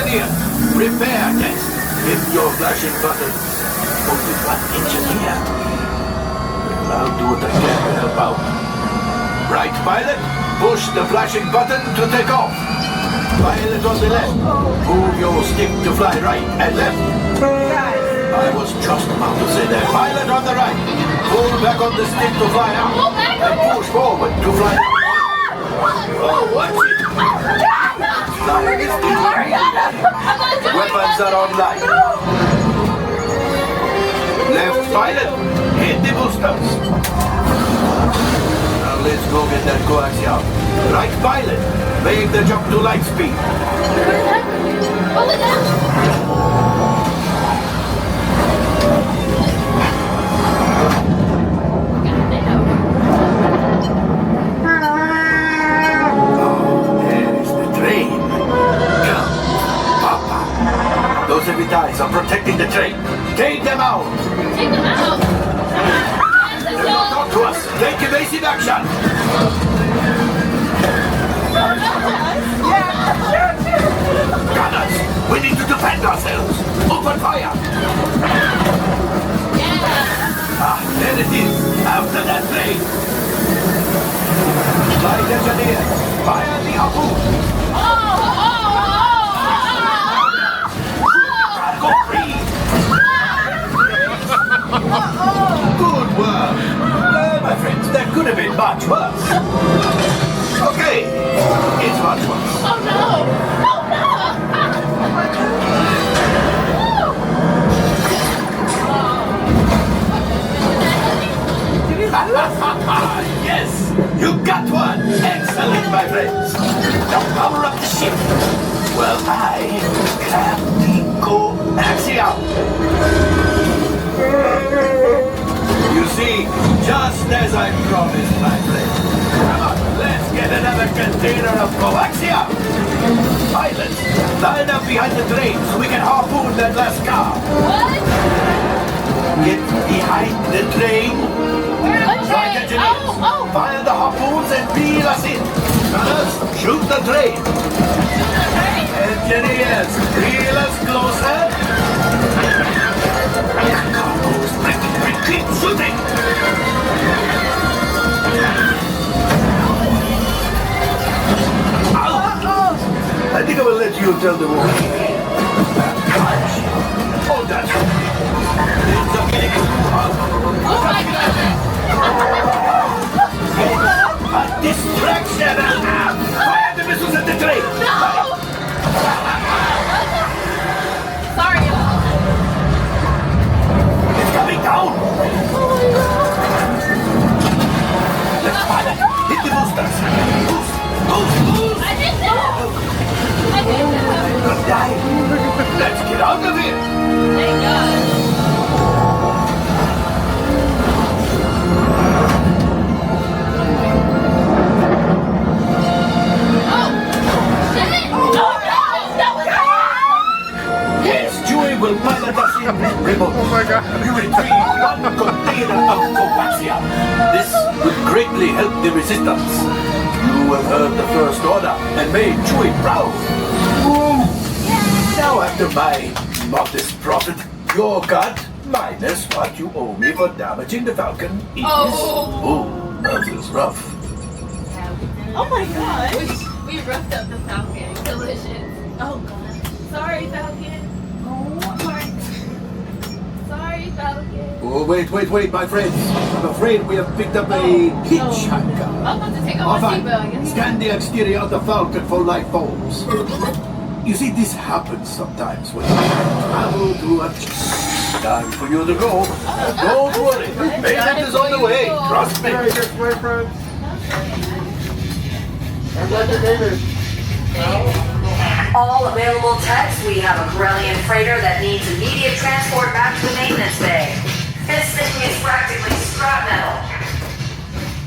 engineer. Repair test. Hit your flashing button. Only one engineer. I'll do what I can to help out. Right, pilot. Push the flashing button to take off. Pilot on the left. Move your stick to fly right and left. I was just about to say that. Pilot on the right. Pull back on the stick to fly out. And push forward to fly out. Oh, watch it. Flying is easy. Weapons are online. Left pilot. Hit the boosters. Now let's go get that coaxial. Right pilot. Make the jump to light speed. Those heavy ties are protecting the train. Take them out! Take them out? They're not talk to us. Take evasive action! Gunners, we need to defend ourselves. Open fire! Ah, there it is. After that train. Flight engineer, fire the harpoon. Good work! My friends, that could have been much worse. Okay, it's much worse. Oh no! Oh no! Yes! You got one! Excellent, my friends! Now power up the ship! Well, I have the coaxial. You see, just as I promised, my friend. Come on, let's get another container of coaxium. Pilots, line up behind the train so we can harpoon that last car. What? Get behind the train. Flight engineers, fire the harpoons and reel us in. Gunners, shoot the train. Engineers, reel us closer. Keep shooting! Out! I think I will let you tell the war. Hold that! It's okay. Oh my goodness! A distraction! Fire the missiles at the train! No! Sorry, y'all. It's coming down! Let's pilot! Hit the boosters! Boost! Boost! Boost! I did that! I did that! Good die! Let's get out of here! Thank God. Oh! Shit! No! No! Yes, Chewie will pilot us in remote. Oh my God. We retrieve one container of coaxium. This will greatly help the resistance. You have heard the First Order and made Chewie proud. Now after my modest profit, your cut minus what you owe me for damaging the Falcon is... Oh, that is rough. Oh my god! We roughed up the Falcon. Delicious. Oh god. Sorry, Falcon. Oh my. Sorry, Falcon. Oh, wait, my friends. I'm afraid we have picked up a hitchhiker. I'm about to take off my seatbelt, I guess. Scan the exterior of the Falcon for life forms. You see, this happens sometimes when you travel to a... Time for you to go. Don't worry. Payment is on the way. Trust me. Merry Christmas, my friends. I'm glad you made it. All available techs, we have a Corellian freighter that needs immediate transport back to the maintenance bay. This thing is practically scrap metal.